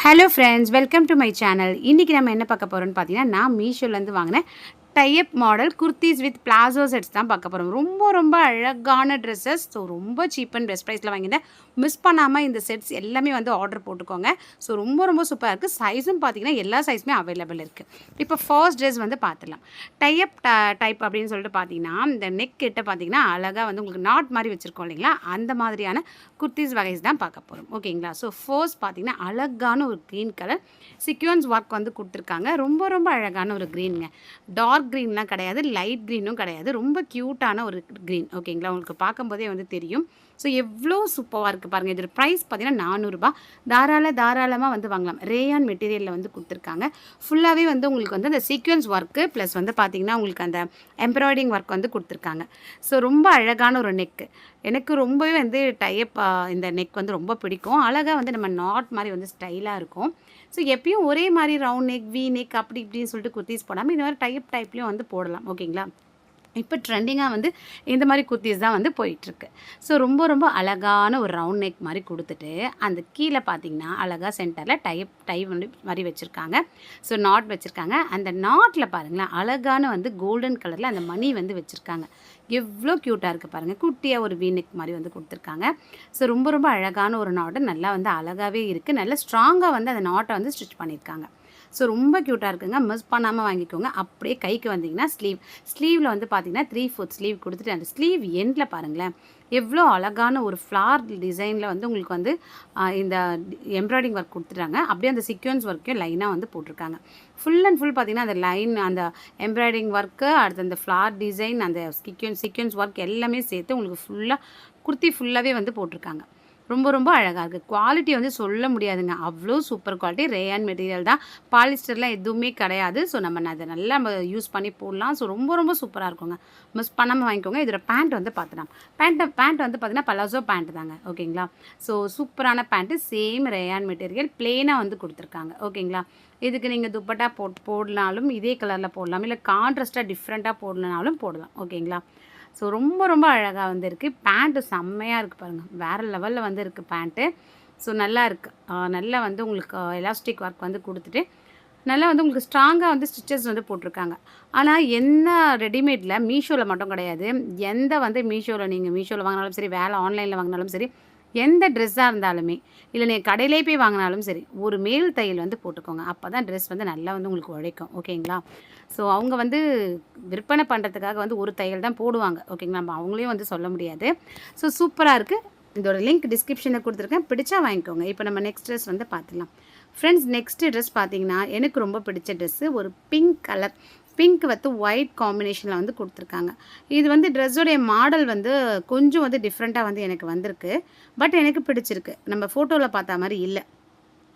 Hello friends, welcome to my channel. இன்றைக்கி நம்ம என்ன பார்க்க போகிறோம்னு பார்த்தீங்கன்னா, நான் மீஷோலேருந்து வாங்கினேன் type model kurtis with palazzo sets தான் பார்க்க போகிறோம். ரொம்ப அழகான ட்ரெஸ்ஸஸ். ஸோ ரொம்ப சீப் அண்ட் பெஸ்ட் ப்ரைஸில் வாங்கியிருந்தேன். மிஸ் பண்ணாமல் இந்த செட்ஸ் எல்லாமே வந்து ஆர்டர் போட்டுக்கோங்க. ஸோ ரொம்ப சூப்பராக இருக்குது. சைஸும் பார்த்தீங்கன்னா எல்லா சைஸுமே அவைலபிள் இருக்குது. இப்போ ஃபர்ஸ்ட் ட்ரெஸ் வந்து பார்த்துலாம். டைப் அப்படின்னு சொல்லிட்டு பார்த்தீங்கன்னா, இந்த நெக் கிட்ட பார்த்தீங்கன்னா அழகாக வந்து உங்களுக்கு நாட் மாதிரி வச்சுருக்கோம் இல்லைங்களா, அந்த மாதிரியான குர்த்திஸ் வகைஸ் தான் பார்க்க போகிறோம். ஓகேங்களா. ஸோ ஃபர்ஸ்ட் பார்த்தீங்கன்னா அழகான ஒரு க்ரீன் கலர் சீக்வென்ஸ் ஒர்க் வந்து கொடுத்துருக்காங்க. ரொம்ப அழகான ஒரு க்ரீனுங்க. டார்க் க்ரீன்லாம் கிடையாது, லைட் க்ரீனும் கிடையாது, ரொம்ப க்யூட்டான ஒரு க்ரீன். ஓகேங்களா. உங்களுக்கு பார்க்கும்போதே வந்து தெரியும். ஸோ எவ்வளோ சூப்பராக இருக்குது பாருங்கள். இதோட ப்ரைஸ் பார்த்தீங்கன்னா 400 ரூபா. தாராளமாக வந்து வாங்கலாம். ரேயான் மெட்டீரியலில் வந்து கொடுத்துருக்காங்க. ஃபுல்லாகவே வந்து உங்களுக்கு வந்து அந்த சீக்வென்ஸ் ஒர்க்கு ப்ளஸ் வந்து பார்த்திங்கன்னா உங்களுக்கு அந்த எம்ப்ராய்டிங் ஒர்க் வந்து கொடுத்துருக்காங்க. ஸோ ரொம்ப அழகான ஒரு நெக்கு. எனக்கு ரொம்பவே வந்து இந்த நெக் வந்து ரொம்ப பிடிக்கும். அழகாக வந்து நம்ம நாட் மாதிரி வந்து ஸ்டைலாக இருக்கும். ஸோ எப்பயும் ஒரே மாதிரி ரவுண்ட் நெக், வி நெக் அப்படி இப்படின்னு சொல்லிட்டு குர்த்திஸ் போடாமல் இந்த மாதிரி டைப்லேயும் வந்து போடலாம். ஓகேங்களா. இப்போ ட்ரெண்டிங்காக வந்து இந்த மாதிரி குர்த்திஸ் தான் வந்து போயிட்டுருக்கு. ஸோ ரொம்ப அழகான ஒரு ரவுண்ட் நெக் மாதிரி கொடுத்துட்டு அந்த கீழே பார்த்தீங்கன்னா அழகாக சென்டரில் டை வந்து மாதிரி வச்சுருக்காங்க. ஸோ நாட் வச்சுருக்காங்க. அந்த நாட்டில் பாருங்களேன் அழகான வந்து கோல்டன் கலரில் அந்த மணி வந்து வச்சுருக்காங்க. எவ்வளோ க்யூட்டாக இருக்குது பாருங்கள். குட்டியாக ஒரு வீநெக் மாதிரி வந்து கொடுத்துருக்காங்க. ஸோ ரொம்ப அழகான ஒரு நாட்டு நல்லா வந்து அழகாகவே இருக்குது. நல்லா ஸ்ட்ராங்காக வந்து அந்த நாட்டை வந்து ஸ்டிச் பண்ணியிருக்காங்க. ஸோ ரொம்ப க்யூட்டாக இருக்குங்க. மிஸ் பண்ணாமல் வாங்கிக்கோங்க. அப்படியே கைக்கு வந்தீங்கன்னா ஸ்லீவில் வந்து பார்த்தீங்கன்னா 3/4 ஸ்லீவ் கொடுத்துட்டு அந்த ஸ்லீவ் எண்டில் பாருங்களேன் எவ்வளோ அழகான ஒரு ஃப்ளார் டிசைனில் வந்து உங்களுக்கு வந்து இந்த எம்ப்ராய்டிங் ஒர்க் கொடுத்துட்டாங்க. அப்படியே அந்த சீக்வென்ஸ் ஒர்க்கையும் லைனாக வந்து போட்டிருக்காங்க. ஃபுல் அண்ட் ஃபுல் பார்த்திங்கன்னா அந்த லைன், அந்த எம்ப்ராய்டிங் ஒர்க்கு, அடுத்து அந்த ஃப்ளார் டிசைன், அந்த சீக்வென்ஸ் ஒர்க் எல்லாமே சேர்த்து உங்களுக்கு ஃபுல்லாக குர்த்தி ஃபுல்லாகவே வந்து போட்டிருக்காங்க. ரொம்ப அழகாக இருக்குது. குவாலிட்டி வந்து சொல்ல முடியாதுங்க. அவ்வளோ சூப்பர் குவாலிட்டி. ரேயான் மெட்டீரியல் தான். பாலிஸ்டர்லாம் எதுவுமே கிடையாது. ஸோ நம்ம அதை நல்லா நம்ம யூஸ் பண்ணி போடலாம். ஸோ ரொம்ப சூப்பராக இருக்குங்க. மிஸ் பண்ணாமல் வாங்கிக்கோங்க. இதோட பேண்ட் வந்து பார்த்துலாம். பேண்ட் வந்து பார்த்தீங்கன்னா பலாசோ பேண்ட் தாங்க. ஓகேங்களா. ஸோ சூப்பரான பேண்ட்டு. சேம் ரேயான் மெட்டீரியல் பிளெயினாக வந்து கொடுத்துருக்காங்க. ஓகேங்களா. இதுக்கு நீங்கள் துப்பட்டா போடலாலும் இதே கலரில் போடலாம், இல்லை கான்ட்ராஸ்ட்டாக டிஃப்ரெண்ட்டாக போடலனாலும் போடலாம். ஓகேங்களா. ஸோ ரொம்ப அழகாக வந்து இருக்குது. பேண்ட்டு செம்மையாக இருக்குது பாருங்கள். வேறு லெவலில் வந்து இருக்குது பேண்ட்டு. ஸோ நல்லா இருக்குது. நல்லா வந்து உங்களுக்கு எலாஸ்டிக் ஒர்க் வந்து கொடுத்துட்டு நல்லா வந்து உங்களுக்கு ஸ்ட்ராங்காக வந்து ஸ்டிச்சஸ் வந்து போட்டிருக்காங்க. ஆனால் என்ன ரெடிமேடில் மீஷோவில் மட்டும் கிடையாது, எந்த வந்து மீஷோவில் வாங்கினாலும் சரி, வேலை ஆன்லைனில் வாங்கினாலும் சரி, எந்த ட்ரெஸ்ஸாக இருந்தாலுமே, இல்லை நீங்கள் கடையிலே போய் வாங்கினாலும் சரி, ஒரு மேல் தையல் வந்து போட்டுக்கோங்க. அப்போ தான் ட்ரெஸ் வந்து நல்லா வந்து உங்களுக்கு உழைக்கும். ஓகேங்களா. ஸோ அவங்க வந்து விற்பனை பண்ணுறதுக்காக வந்து ஒரு தையல் தான் போடுவாங்க. ஓகேங்களா. நம்ம அவங்களையும் வந்து சொல்ல முடியாது. ஸோ சூப்பராக இருக்குது. இதோட லிங்க் டிஸ்கிரிப்ஷனில் கொடுத்துருக்கேன். பிடிச்சா வாங்கிக்கோங்க. இப்போ நம்ம நெக்ஸ்ட் ட்ரெஸ் வந்து பார்த்துக்கலாம். ஃப்ரெண்ட்ஸ், நெக்ஸ்ட்டு ட்ரெஸ் பார்த்தீங்கன்னா எனக்கு ரொம்ப பிடிச்ச ட்ரெஸ்ஸு ஒரு பிங்க் வந்து ஒயிட் காம்பினேஷனில் வந்து கொடுத்துருக்காங்க. இது வந்து ட்ரெஸ்ஸோடைய மாடல் வந்து கொஞ்சம் வந்து டிஃப்ரெண்ட்டாக வந்து எனக்கு வந்திருக்கு. பட் எனக்கு பிடிச்சிருக்கு. நம்ம ஃபோட்டோவில் பார்த்த மாதிரி இல்லை,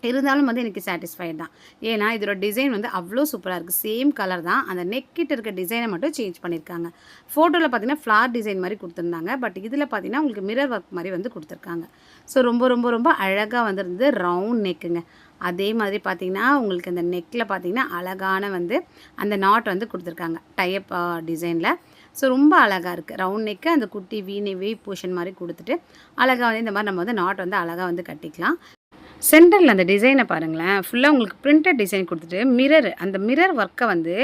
இருந்தாலும் வந்து எனக்கு சாட்டிஸ்ஃபைட் தான். ஏன்னா இதோட டிசைன் வந்து அவ்வளோ சூப்பராக இருக்குது. சேம் கலர் தான். அந்த நெக்கிட்ட இருக்க டிசைனை மட்டும் சேஞ்ச் பண்ணியிருக்காங்க. ஃபோட்டோவில் பார்த்தீங்கன்னா ஃப்ளார் டிசைன் மாதிரி கொடுத்துருந்தாங்க. பட் இதில் பார்த்தீங்கன்னா உங்களுக்கு மிரர் ஒர்க் மாதிரி வந்து கொடுத்துருக்காங்க. ஸோ ரொம்ப அழகாக வந்துருந்து. ரவுண்ட் நெக்குங்க. அதே மாதிரி பார்த்திங்கன்னா உங்களுக்கு இந்த நெக்கில் பார்த்திங்கன்னா அழகான வந்து அந்த நாட் வந்து கொடுத்துருக்காங்க டைப் டிசைனில். ஸோ ரொம்ப அழகாக இருக்குது. ரவுண்ட் நெக்கு அந்த குட்டி வீ போர்ஷன் மாதிரி கொடுத்துட்டு அழகாக வந்து இந்த மாதிரி நம்ம வந்து நாட் வந்து அழகாக வந்து கட்டிக்கலாம். சென்டரில் அந்த டிசைனை பாருங்களேன். ஃபுல்லாக உங்களுக்கு பிரிண்டட் டிசைன் கொடுத்துட்டு அந்த மிரர் ஒர்க்கை வந்து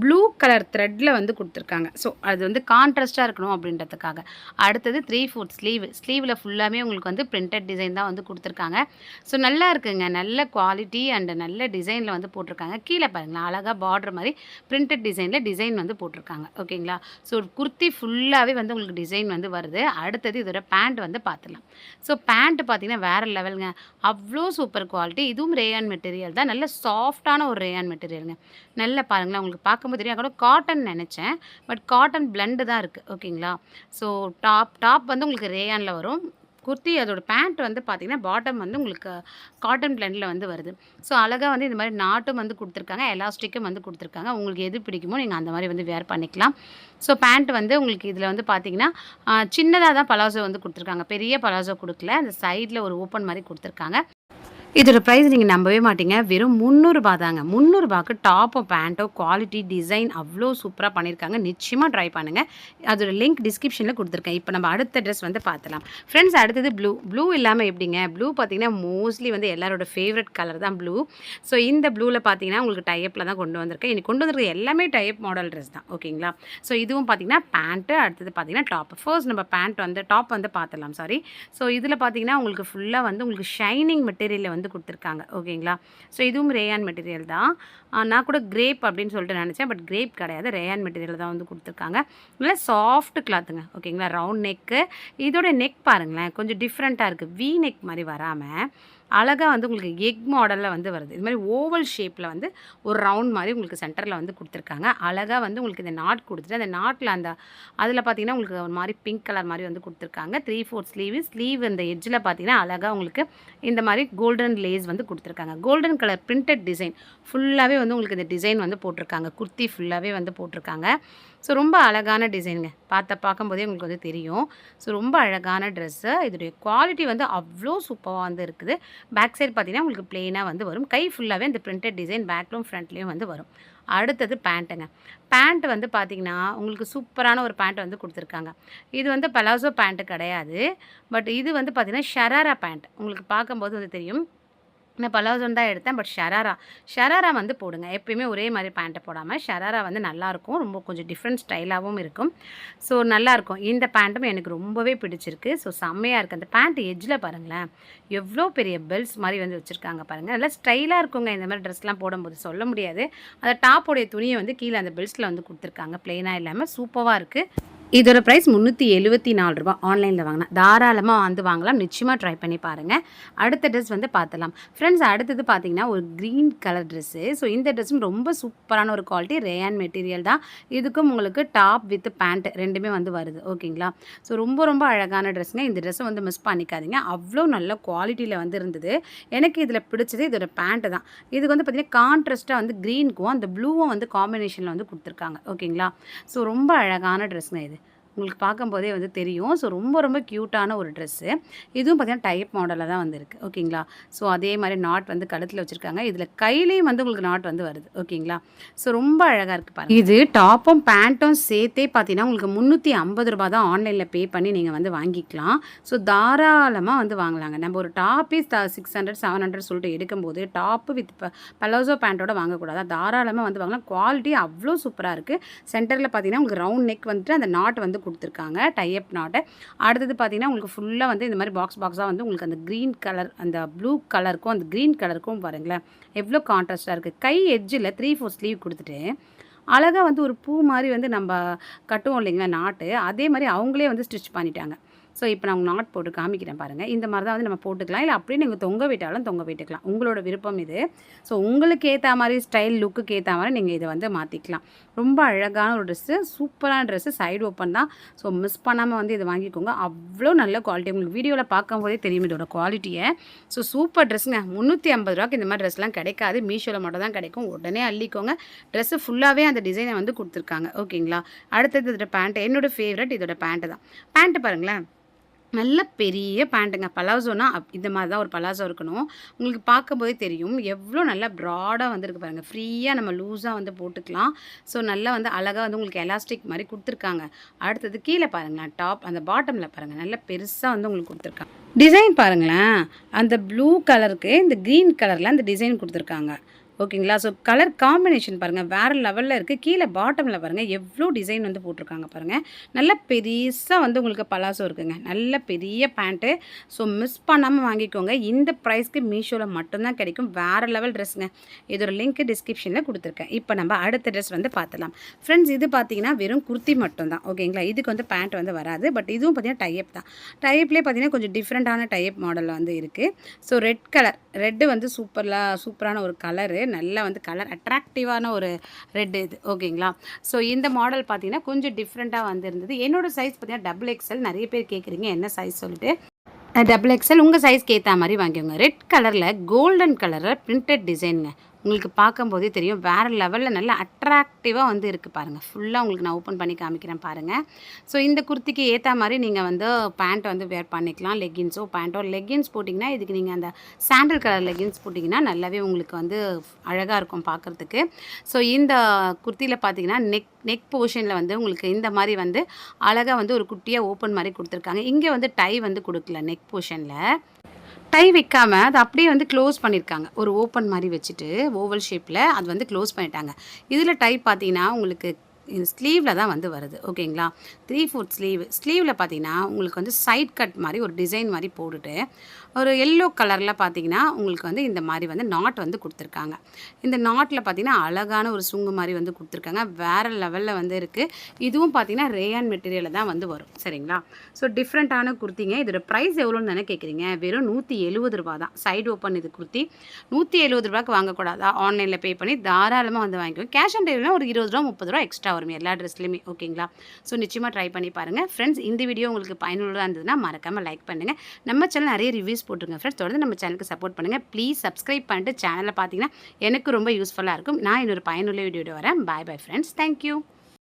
ப்ளூ கலர் த்ரெட்டில் வந்து கொடுத்துருக்காங்க. ஸோ அது வந்து கான்ட்ராஸ்ட்டாக இருக்கணும் அப்படின்றதுக்காக. அடுத்தது 3/4 ஸ்லீவில் ஃபுல்லாமே உங்களுக்கு வந்து பிரிண்டட் டிசைன் தான் வந்து கொடுத்துருக்காங்க. ஸோ நல்லா இருக்குங்க. நல்ல குவாலிட்டி அண்ட் நல்ல டிசைனில் வந்து போட்டிருக்காங்க. கீழே பாருங்களேன் அழகாக பார்டர் மாதிரி பிரிண்டட் டிசைன் வந்து போட்டிருக்காங்க. ஓகேங்களா. ஸோ குர்த்தி ஃபுல்லாகவே வந்து உங்களுக்கு டிசைன் வந்து வருது. அடுத்தது இதோட பேண்ட் வந்து பார்த்துலாம். ஸோ பேண்ட்டு பார்த்தீங்கன்னா வேறு லெவலுங்க. அவ்வளோ சூப்பர் குவாலிட்டி. இதுவும் ரேயான் மெட்டீரியல் தான். நல்ல சாஃப்டான ஒரு ரேயான் மெட்டீரியலுங்க. நல்லா பாருங்களேன். உங்களுக்கு பார்க்கும்போது தெரியும். கூட காட்டன் நினச்சேன். பட் காட்டன் பிளெண்டு தான் இருக்குது. ஓகேங்களா. ஸோ டாப் வந்து உங்களுக்கு ரேயானில் வரும். குர்த்தி அதோட பேண்ட் வந்து பார்த்திங்கன்னா பாட்டம் வந்து உங்களுக்கு காட்டன் பிளெண்டில் வந்து வருது. ஸோ அழகாக வந்து இந்த மாதிரி நாட்டும் வந்து கொடுத்துருக்காங்க, எலாஸ்டிக்கும் வந்து கொடுத்துருக்காங்க. உங்களுக்கு எது பிடிக்குமோ நீங்கள் அந்த மாதிரி வந்து வேர் பண்ணிக்கலாம். ஸோ பேண்ட் வந்து உங்களுக்கு இதில் வந்து பார்த்திங்கன்னா சின்னதாக தான் பலாசோ வந்து கொடுத்துருக்காங்க. பெரிய பலாசோ கொடுக்கல. அந்த சைடில் ஒரு ஓப்பன் மாதிரி கொடுத்துருக்காங்க. இதோட ப்ரைஸ் நீங்கள் நம்பவே மாட்டீங்க. வெறும் ரூ. 300 தாங்க. ரூ. 300க்கு டாப்போ, பேண்ட்டோ குவாலிட்டி, டிசைன் அவ்வளோ சூப்பரா பண்ணியிருக்காங்க. நிச்சயமா ட்ரை பண்ணுங்க. அதோட லிங்க் டிஸ்கிரிப்ஷனில் குடுத்துருக்கேன். இப்போ நம்ம அடுத்த ட்ரெஸ் வந்து பார்த்துடலாம். ஃப்ரெண்ட்ஸ் அடுத்தது ப்ளூ. ப்ளூ இல்லாம எப்படிங்க? ப்ளூ பார்த்தீங்கன்னா, மோஸ்ட்லி வந்து எல்லாரோட ஃபேவரட் கலர் தான் ப்ளூ. ஸோ இந்த ப்ளூல பார்த்தீங்கன்னா, உங்களுக்கு டைப்பில் தான் கொண்டு வந்திருக்கேன். இன்னைக்கு கொண்டு வந்திருக்க எல்லாமே டைப் மாடல் ட்ரெஸ் தான். ஓகேங்களா? ஸோ இதுவும் பார்த்தீங்கன்னா, பேண்ட்டு அடுத்தது பார்த்தீங்கன்னா, டாப். ஃபர்ஸ்ட் நம்ம பேண்ட் வந்து டாப் வந்து பார்த்துடலாம். சாரி. ஸோ இதில பார்த்தீங்கன்னா, உங்களுக்கு ஃபுல்லா வந்து உங்களுக்கு ஷைனிங் மெட்டீரியல்ல வந்து குடுத்துருக்காங்க. ஓகேங்களா? ஸோ இதுவும் ரேயான் மெட்டீரியல் தான். நான் கூட கிரேப் அப்படின்னு சொல்லிட்டு நினச்சேன். பட் கிரேப் கிடையாது. ரேயான் மெட்டீரியல் தான் வந்து குடுத்துருக்காங்க. நல்லா சாஃப்ட் கிளாத்துங்க. ஓகேங்களா? Round neck. இதோட நெக் பாருங்களேன். கொஞ்சம் டிஃப்ரெண்ட்டா இருக்கு. வி நெக் மாரி வராம, அழகா வந்து உங்களுக்கு எக் மாடல்ல வந்து வருது. இது மாரி ஓவல் ஷேப்ல வந்து ஒரு ரவுண்ட் மாரி உங்களுக்கு சென்டர்ல வந்து குடுத்துருக்காங்க. அழகா வந்து உங்களுக்கு இந்த நாட் குடுத்துட்டு, அந்த நாட்ல அந்த அதில பார்த்தீங்கன்னா, உங்களுக்கு ஒரு மாரி பிங்க் கலர் மாரி வந்து குடுத்துருக்காங்க. 3/4 ஸ்லீவ். ஸ்லீவ் இந்த எட்ஜில பார்த்தீங்கன்னா, அழகா உங்களுக்கு இந்த மாரி கோல்டன் லேஸ் வந்து குடுத்துருக்காங்க. Golden colour printed design. ஃபுல்லாவே வந்து உங்களுக்கு இந்த டிசைன் வந்து போட்டிருக்காங்க. குர்த்தி ஃபுல்லாவே வந்து போட்டிருக்காங்க. ஸோ ரொம்ப அழகான டிசைனுங்க. பார்க்கும்போதே உங்களுக்கு வந்து தெரியும். ஸோ ரொம்ப அழகான ட்ரெஸ்ஸு. இதோடைய குவாலிட்டி வந்து அவ்வளோ சூப்பரா வந்து இருக்குது. பேக் சைடு பார்த்தீங்கன்னா, உங்களுக்கு பிளெயினா வந்து வரும். கை ஃபுல்லாவே இந்த பிரிண்டட் டிசைன் பேக்லயும், ஃப்ரண்ட்லயும் வந்து வரும். அடுத்தது பேண்ட்டுங்க. பேண்ட் வந்து பார்த்தீங்கன்னா, உங்களுக்கு சூப்பரான ஒரு பேண்ட் வந்து குடுத்துருக்காங்க. இது வந்து பலாசோ பேண்ட் கிடையாது. பட் இது வந்து பார்த்தீங்கன்னா, ஷராரா பேண்ட். உங்களுக்கு பார்க்கும்போது வந்து தெரியும். நான் பலாசோன்னு தான் எடுத்தேன். பட் ஷராரா வந்து போடுங்க. எப்பயுமே ஒரே மாரி பேண்ட்ட போடாம, ஷராரா வந்து நல்லாயிருக்கும். ரொம்ப கொஞ்சம் டிஃப்ரெண்ட் ஸ்டைலாவும் இருக்கும். ஸோ நல்லாயிருக்கும். இந்த பேண்ட்டும் எனக்கு ரொம்பவே பிடிச்சிருக்கு. ஸோ செம்மையா இருக்கு. அந்த பேண்ட் எட்ஜில பாருங்களேன், எவ்வளோ பெரிய பெல்ட்ஸ் மாரி வந்து வச்சிருக்காங்க பாருங்க. நல்லா ஸ்டைலா இருக்குங்க இந்த மாரி ட்ரெஸ்லாம் போடும்போது. சொல்ல முடியாது. அந்த டாப்போடைய துணிய வந்து கீழ அந்த பெல்ட்ஸ்ல வந்து குடுத்துருக்காங்க. பிளெயினா இல்லாம சூப்பரா இருக்கு. இதோட பிரைஸ் ரூ. 374 ஆன்லைன்ல வாங்குனா. தாராளமா வந்து வாங்கலாம். நிச்சயமா ட்ரை பண்ணி பாருங்க. அடுத்த ட்ரெஸ் வந்து பார்த்துடலாம். ஃப்ரெண்ட்ஸ் அடுத்தது பார்த்தீங்கன்னா, ஒரு கிரீன் கலர் ட்ரெஸ்ஸு. ஸோ இந்த ட்ரெஸ்ஸும் ரொம்ப சூப்பரான ஒரு குவாலிட்டி. ரேயான் மெட்டீரியல் தான். இதுக்கும் உங்களுக்கு டாப் வித் பேண்ட் 2மே வந்து வருது. ஓகேங்களா? ஸோ ரொம்ப ரொம்ப அழகான ட்ரெஸ்ஸுங்க. இந்த ட்ரெஸ்ஸை வந்து மிஸ் பண்ணிக்காதீங்க. அவ்வளோ நல்ல குவாலிட்டியில வந்து இருந்தது. எனக்கு இதில பிடிச்சது இதோட பேண்ட் தான். இதுக்கு வந்து பார்த்தீங்கன்னா, கான்ட்ராஸ்ட்டா வந்து கிரீனுக்கும் அந்த ப்ளூவும் வந்து காம்பினேஷன்ல வந்து குடுத்துருக்காங்க. ஓகேங்களா? ஸோ ரொம்ப அழகான ட்ரெஸ்ஸுங்க இது. உங்களுக்கு பார்க்கும்போதே வந்து தெரியும். ஸோ ரொம்ப ரொம்ப க்யூட்டான ஒரு ட்ரெஸ்ஸு. இதுவும் பார்த்தீங்கன்னா, டைப் மாடல்ல தான் வந்து இருக்கு. ஓகேங்களா? ஸோ அதே மாரி நாட் வந்து கழுத்துல வச்சிருக்காங்க. இதில கையிலயும் வந்து உங்களுக்கு நாட் வந்து வருது. ஓகேங்களா? ஸோ ரொம்ப அழகா இருக்கு பாருங்க. இது டாப்பும், பேண்ட்டும் சேர்த்தே பார்த்தீங்கன்னா, உங்களுக்கு ரூ. 350 தான் ஆன்லைன்ல பே பண்ணி நீங்க வந்து வாங்கிக்கலாம். ஸோ தாராளமா வந்து வாங்கலாங்க. நம்ம ஒரு டாப்பே 600, 700 சொல்லிட்டு எடுக்கும்போது, டாப்பு வித் பலாசோ பேண்ட்டோட வாங்கக்கூடாதா? தாராளமா வந்து வாங்கலாம். குவாலிட்டி அவ்வளோ சூப்பரா இருக்கு. சென்டர்ல பார்த்தீங்கன்னா, உங்களுக்கு ரவுண்ட் நெக் வந்துட்டு அந்த நாட் வந்து குடுத்துருக்காங்க. டைப் நாட்டு. அடுத்தது பார்த்தீங்கன்னா, உங்களுக்கு ஃபுல்லா வந்து இந்த மாரி பாக்ஸா வந்து உங்களுக்கு அந்த கிரீன் கலர், அந்த ப்ளூ கலருக்கும், அந்த கிரீன் கலருக்கும் பாருங்களேன், எவ்வளோ கான்ட்ராஸ்ட்டா இருக்கு. கை எட்ஜில 3/4 ஸ்லீவ் குடுத்துட்டு, அழகா வந்து ஒரு பூ மாரி வந்து நம்ப கட்டுவோம் இல்லைங்களா நாட்டு, அதே மாரி அவங்களே வந்து ஸ்டிச் பண்ணிட்டாங்க. ஸோ இப்போ நான் நாட் போட்டு காமிக்கிறேன் பாருங்கள். இந்த மாதிரி தான் வந்து நம்ம போட்டுக்கலாம். இல்லை அப்படியே நீங்கள் தொங்க விட்டாலும் தொங்க விட்டுக்கலாம். உங்களோட விருப்பம் இது. ஸோ உங்களுக்கு ஏற்ற மாதிரி ஸ்டைல், லுக்குக்கு ஏற்ற மாதிரி நீங்கள் இதை வந்து மாற்றிக்கலாம். ரொம்ப அழகான ஒரு ட்ரெஸ்ஸு, சூப்பரான ட்ரெஸ்ஸு, சைடு ஓப்பன் தான். ஸோ மிஸ் பண்ணாமல் வந்து இதை வாங்கிக்கோங்க. அவ்வளோ நல்ல குவாலிட்டி. உங்களுக்கு வீடியோவில் பார்க்கும்போதே தெரியும் இதோட குவாலிட்டியை. ஸோ சூப்பர் ட்ரெஸ்ஸுங்க. ரூ. 350 இந்த மாதிரி ட்ரெஸ்லாம் கிடைக்காது. மீஷோவில் மட்டும் தான் கிடைக்கும். உடனே அள்ளிக்கோங்க. ட்ரெஸ்ஸு ஃபுல்லாகவே அந்த டிசைனை வந்து கொடுத்துருக்காங்க. ஓகேங்களா? அடுத்தது இதோட பேண்ட்டு. என்னோட ஃபேவரட் இதோட பேண்ட்டு தான். பேண்ட்டு பாருங்களேன், நல்ல பெரிய பேண்ட்டுங்க. பலாசோனா இந்த மாதிரி தான் ஒரு பலாசோ இருக்கணும். உங்களுக்கு பார்க்கும்போதே தெரியும். எவ்வளோ நல்லா ப்ராடா வந்திருக்கு பாருங்க. ஃப்ரீயா நம்ம லூஸா வந்து போட்டுக்கலாம். ஸோ நல்லா வந்து அழகா வந்து உங்களுக்கு எலாஸ்டிக் மாரி குடுத்துருக்காங்க. அடுத்தது கீழ பாருங்களேன், டாப் அந்த பாட்டம்ல பாருங்க. நல்லா பெருசா வந்து உங்களுக்கு குடுத்துருக்காங்க. டிசைன் பாருங்களேன். அந்த ப்ளூ கலருக்கு இந்த கிரீன் கலர்ல அந்த டிசைன் குடுத்துருக்காங்க. ஓகேங்களா? ஸோ கலர் காம்பினேஷன் பாருங்கள், வேறு லெவலில் இருக்குது. கீழே பாட்டமில் பாருங்கள் எவ்வளோ டிசைன் வந்து போட்டிருக்காங்க பாருங்கள். நல்ல பெருசாக வந்து உங்களுக்கு பலாசோ இருக்குங்க. நல்ல பெரிய பேண்ட்டு. ஸோ மிஸ் பண்ணாமல் வாங்கிக்கோங்க. இந்த ப்ரைஸ்க்கு மீஷோவில் மட்டும்தான் கிடைக்கும். வேறு லெவல் ட்ரெஸ்ஸுங்க. இதோட லிங்க் டிஸ்கிரிப்ஷனில் கொடுத்துருக்கேன். இப்போ நம்ம அடுத்த ட்ரெஸ் வந்து பார்த்துலாம். ஃப்ரெண்ட்ஸ் இது பார்த்தீங்கன்னா வெறும் குர்த்தி மட்டும்தான். ஓகேங்களா? இதுக்கு வந்து பேண்ட் வந்து வராது. பட் இதுவும் பார்த்தீங்கன்னா டைப் தான். டைப்லேயே பார்த்தீங்கன்னா கொஞ்சம் டிஃப்ரெண்ட்டான டைப் மாடலில் வந்து இருக்குது. ஸோ ரெட் கலர், ரெட்டு வந்து சூப்பரான ஒரு கலரு. நல்லா வந்து கலர் அட்ராக்டிவான ஒரு ரெட் இது. ஓகேங்களா? ஸோ இந்த மாடல் பார்த்தீங்கன்னா கொஞ்சம் டிஃப்ரெண்ட்டாக வந்துருந்தது. என்னோட சைஸ் பார்த்தீங்கன்னா XXL. நிறைய பேர் கேட்குறீங்க என்ன சைஸ் சொல்லிட்டு. XXL உங்கள் சைஸ்க்கு ஏற்ற மாதிரி வாங்கிக்கோங்க. ரெட் கலரில் கோல்டன் கலரில் பிரிண்டட் டிசைனுங்க. உங்களுக்கு பார்க்கும்போதே தெரியும் வேறு லெவலில் நல்ல அட்ராக்டிவாக வந்து இருக்குது பாருங்கள். ஃபுல்லாக உங்களுக்கு நான் ஓப்பன் பண்ணி காமிக்கிறேன் பாருங்கள். ஸோ இந்த குர்த்திக்கு ஏற்ற மாதிரி நீங்கள் வந்து பேண்ட் வந்து வேர் பண்ணிக்கலாம். லெகின்ஸோ பேண்ட்டோ லெகின்ஸ் போட்டிங்கன்னா இதுக்கு நீங்கள் அந்த சாண்டல் கலர் லெகின்ஸ் போட்டிங்கன்னா நல்லாவே உங்களுக்கு வந்து அழகாக இருக்கும் பார்க்குறதுக்கு. ஸோ இந்த குர்த்தியில் பார்த்தீங்கன்னா நெக் போர்ஷனில் வந்து உங்களுக்கு இந்த மாதிரி வந்து அழகாக வந்து ஒரு குட்டியாக ஓப்பன் மாதிரி கொடுத்துருக்காங்க. இங்கே வந்து டை வந்து கொடுக்கல நெக் போர்ஷனில். டை வைக்காம அது அப்படியே வந்து க்ளோஸ் பண்ணியிருக்காங்க. ஒரு ஓப்பன் மாதிரி வச்சுட்டு ஓவல் ஷேப்பில் அது வந்து க்ளோஸ் பண்ணிட்டாங்க. இதில் டை பார்த்தீங்கன்னா உங்களுக்கு இது ஸ்லீவில் தான் வந்து வருது. ஓகேங்களா? 3/4 ஸ்லீவில் பார்த்தீங்கன்னா உங்களுக்கு வந்து சைட் கட் மாதிரி ஒரு டிசைன் மாதிரி போட்டுட்டு ஒரு எல்லோ கலரில் பார்த்தீங்கன்னா உங்களுக்கு வந்து இந்த மாதிரி வந்து நாட் வந்து கொடுத்துருக்காங்க. இந்த நாட்டில் பார்த்தீங்கன்னா அழகான ஒரு சுங்கு மாதிரி வந்து கொடுத்துருக்காங்க. வேறு லெவலில் வந்து இருக்குது. இதுவும் பார்த்தீங்கன்னா ரேயான் மெட்டீரியலில் தான் வந்து வரும். சரிங்களா? ஸோ டிஃப்ரெண்ட்டான குர்த்திங்க. இதோட ப்ரைஸ் எவ்வளோன்னு தானே கேட்குறீங்க? வெறும் ₹170 தான். சைடு ஓப்பன் இது குர்த்தி. ₹170க்கு வாங்கக்கூடாதா? ஆன்லைனில் பே பண்ணி தாராளமாக வந்து வாங்கிக்கோங்க. கேஷ் ஆன் டெலிவரினா ஒரு ₹20 ₹30 எக்ஸ்ட்ரா வரும் எல்லா ட்ரெஸ்லையுமே. ஓகேங்களா? ஸோ நிச்சயமாக ட்ரை பண்ணி பாருங்கள். ஃப்ரெண்ட்ஸ், இந்த வீடியோ உங்களுக்கு பயனுள்ளதாக இருந்ததுன்னா மறக்காமல் லைக் பண்ணுங்கள். நம்ம சேனல் நிறைய ரிவ்யூஸ் போட்டுருங்க ஃப்ரெண்ட்ஸ். தொடர்ந்து நம்ம சேனலுக்கு சப்போர்ட் பண்ணுங்கள். ப்ளீஸ் சப்ஸ்கிரைப் பண்ணிட்டு சேனலை பார்த்தீங்கன்னா எனக்கு ரொம்ப யூஸ்ஃபுல்லாக இருக்கும். நான் இன்னொரு பயனுள்ள வீடியோட வரேன். பாய் பாய் ஃப்ரெண்ட்ஸ். தேங்க்யூ.